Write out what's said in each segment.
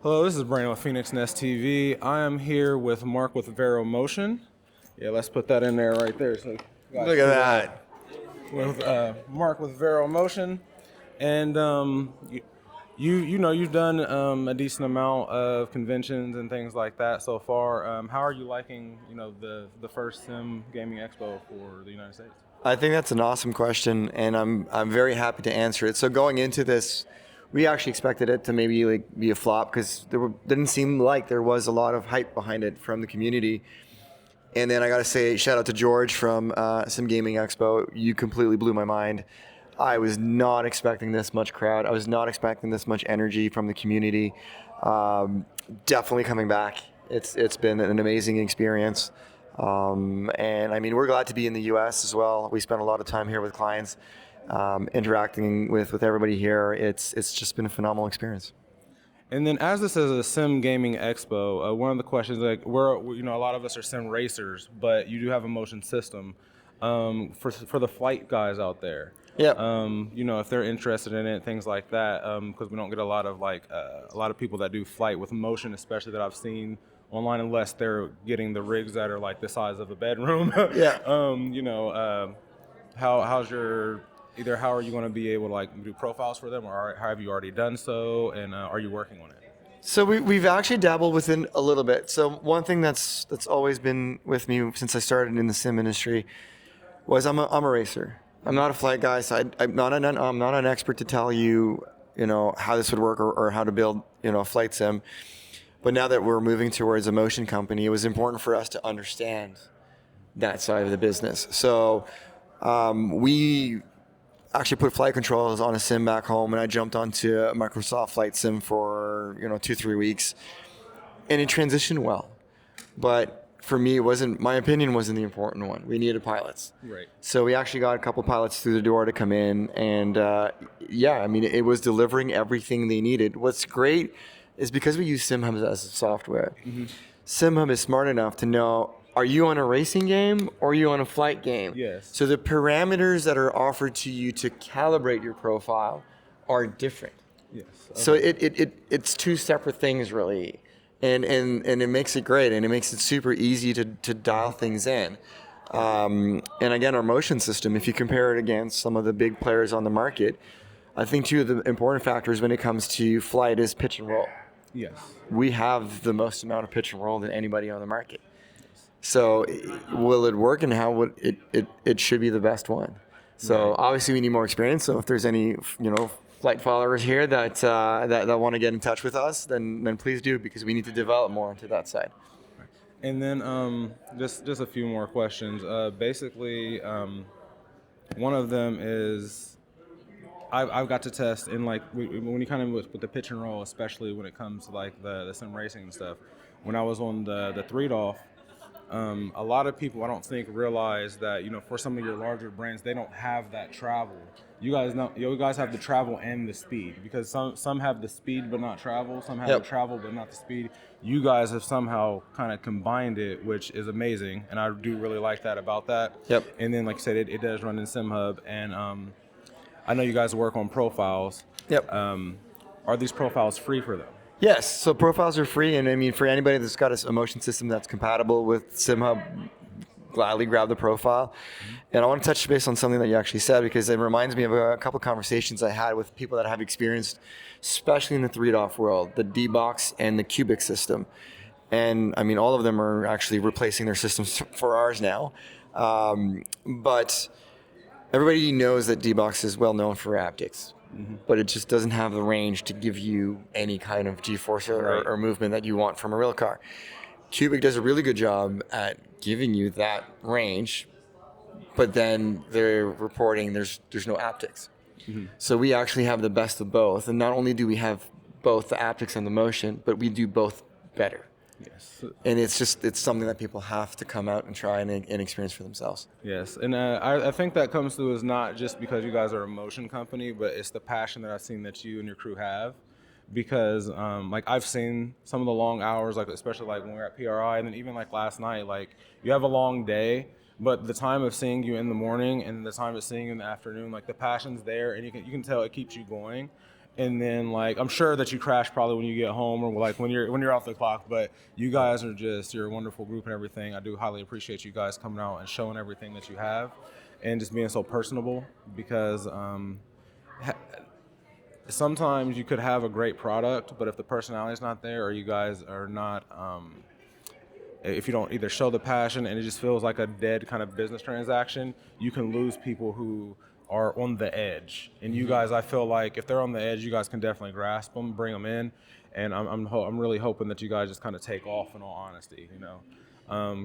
Hello, this is Brandon with PhoenixNestTV. I am here with Mark with Vero Motion. Yeah, let's put that in there right there. So Look at that. with Mark with Vero Motion, and you've done a decent amount of conventions and things like that so far. How are you liking the first Sim Gaming Expo for the United States? I think that's an awesome question, and I'm very happy to answer it. So going into this, we actually expected it to maybe be a flop because didn't seem like there was a lot of hype behind it from the community. And then I got to say, shout out to George from Sim Gaming Expo. You completely blew my mind. I was not expecting this much crowd. I was not expecting this much energy from the community. Definitely coming back. It's been an amazing experience. And I mean, we're glad to be in the U.S. as well. We spent a lot of time here with clients, interacting with everybody here. It's just been a phenomenal experience. And then, as this is a Sim Gaming Expo, one of the questions, like a lot of us are sim racers, but you do have a motion system. For the flight guys out there, Yeah. if they're interested in it, things like that, because we don't get a lot of people that do flight with motion, especially that I've seen online, unless they're getting the rigs that are like the size of a bedroom. Yeah. How's your how are you going to be able to do profiles for them, or have you already done so, and are you working on it? So we've actually dabbled within a little bit. So one thing that's always been with me since I started in the sim industry was I'm a racer. I'm not a flight guy, so I'm not an expert to tell you how this would work or how to build a flight sim. But now that we're moving towards a motion company, it was important for us to understand that side of the business. So we actually put flight controls on a sim back home, and I jumped onto a Microsoft Flight Sim for 2-3 weeks, and it transitioned well. But for me, my opinion wasn't the important one. We needed pilots. Right. So we actually got a couple pilots through the door to come in, and it was delivering everything they needed. What's great is because we use SimHub as a software. Mm-hmm. SimHub is smart enough to know, are you on a racing game or are you on a flight game? Yes. So the parameters that are offered to you to calibrate your profile are different. Yes. Okay. So it's two separate things really. And it makes it great, and it makes it super easy to dial things in. And again, our motion system, if you compare it against some of the big players on the market, I think two of the important factors when it comes to flight is pitch and roll. Yes. We have the most amount of pitch and roll than anybody on the market. So will it work, and how would it should be the best one? So Right. Obviously we need more experience. So if there's any flight followers here that want to get in touch with us, then please do, because we need to develop more into that side. And then just a few more questions. Basically, one of them is I've got to test in when you kind of with the pitch and roll, especially when it comes to the sim racing and stuff. When I was on the 3DOF, a lot of people I don't think realize that for some of your larger brands, they don't have that travel. You guys have the travel and the speed, because some have the speed but not travel. Some have Yep. the travel but not the speed. You guys have somehow kind of combined it, which is amazing, and I do really like that about that. Yep. And then, like I said, it does run in SimHub, and I know you guys work on profiles. Yep. Are these profiles free for them? Yes. So profiles are free, and I mean, for anybody that's got a motion system that's compatible with SimHub, gladly grab the profile. Mm-hmm. And I want to touch base on something that you actually said, because it reminds me of a couple of conversations I had with people that have experienced, especially in the 3DOF world, the D-Box and the Cubic system. And I mean, all of them are actually replacing their systems for ours now. But everybody knows that D-Box is well known for haptics. Mm-hmm. But it just doesn't have the range to give you any kind of G-force or movement that you want from a real car. Cubic does a really good job at giving you that range, but then they're reporting there's no haptics. Mm-hmm. So we actually have the best of both, and not only do we have both the haptics and the motion, but we do both better. Yes. And it's something that people have to come out and try and experience for themselves. Yes, and I think that comes through is not just because you guys are a motion company, but it's the passion that I've seen that you and your crew have. Because I've seen some of the long hours, especially when we're at PRI, and then even last night, you have a long day, but the time of seeing you in the morning and the time of seeing you in the afternoon, the passion's there, and you can tell it keeps you going. and then like I'm sure that you crash probably when you get home or like when you're off the clock. But you guys you're a wonderful group and everything. I do highly appreciate you guys coming out and showing everything that you have, and just being so personable because. Sometimes you could have a great product, but if the personality is not there, or you guys are not, if you don't either show the passion and it just feels like a dead kind of business transaction, you can lose people who are on the edge. And you guys, I feel like if they're on the edge, you guys can definitely grasp them, bring them in, and I'm really hoping that you guys just kind of take off in all honesty, you know.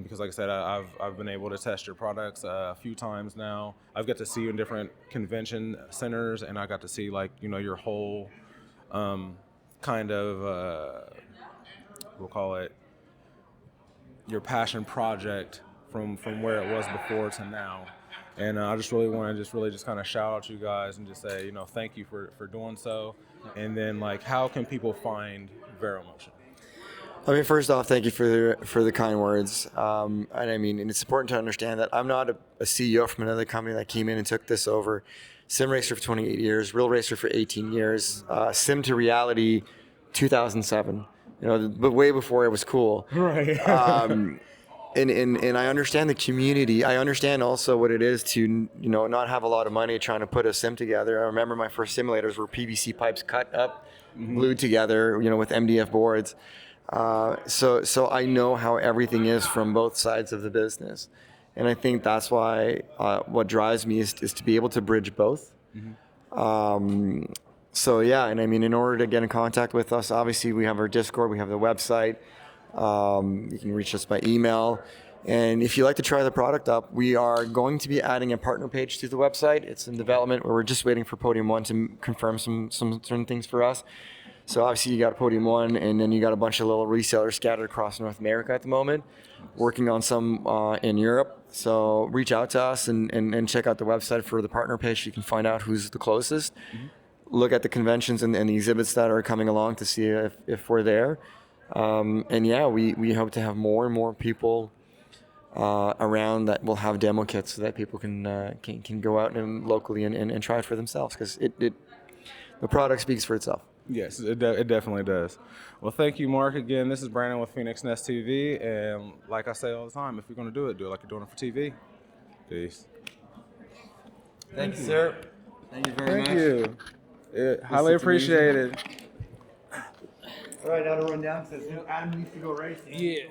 Because like I said, I've been able to test your products a few times now. I've got to see you in different convention centers, and I got to see like your whole kind of we'll call it your passion project from where it was before to now. And I just really want to just kind of shout out you guys and just say thank you for doing so. And then like how can people find Vero Motion? I mean, first off, thank you for the kind words. And I mean, and it's important to understand that I'm not a CEO from another company that came in and took this over. Sim racer for 28 years, real racer for 18 years, sim to reality, 2007. But way before it was cool. Right. And I understand the community. I understand also what it is to not have a lot of money trying to put a sim together. I remember my first simulators were PVC pipes cut up, glued together, with MDF boards. So I know how everything is from both sides of the business, and I think that's why what drives me is to be able to bridge both. So yeah, and I mean, in order to get in contact with us, obviously we have our Discord, we have the website. You can reach us by email, and if you'd like to try the product up, we are going to be adding a partner page to the website. It's in development, where we're just waiting for Podium One to confirm some certain things for us. So obviously you got Podium One, and then you got a bunch of little resellers scattered across North America at the moment, working on some in Europe. So reach out to us and check out the website for the partner page. You can find out who's the closest. Look at the conventions and the exhibits that are coming along to see if we're there. And yeah, we hope to have more and more people around that will have demo kits so that people can go out and locally and try it for themselves, because the product speaks for itself. Yes, it definitely does. Well, thank you, Mark. Again, this is Brandon with PhoenixNestTV, and like I say all the time, if you're going to do it like you're doing it for TV. Peace. Thank you, sir. Thank you very much. Thank you. Highly appreciated. All right, now to run down says Adam needs to go racing. Yeah.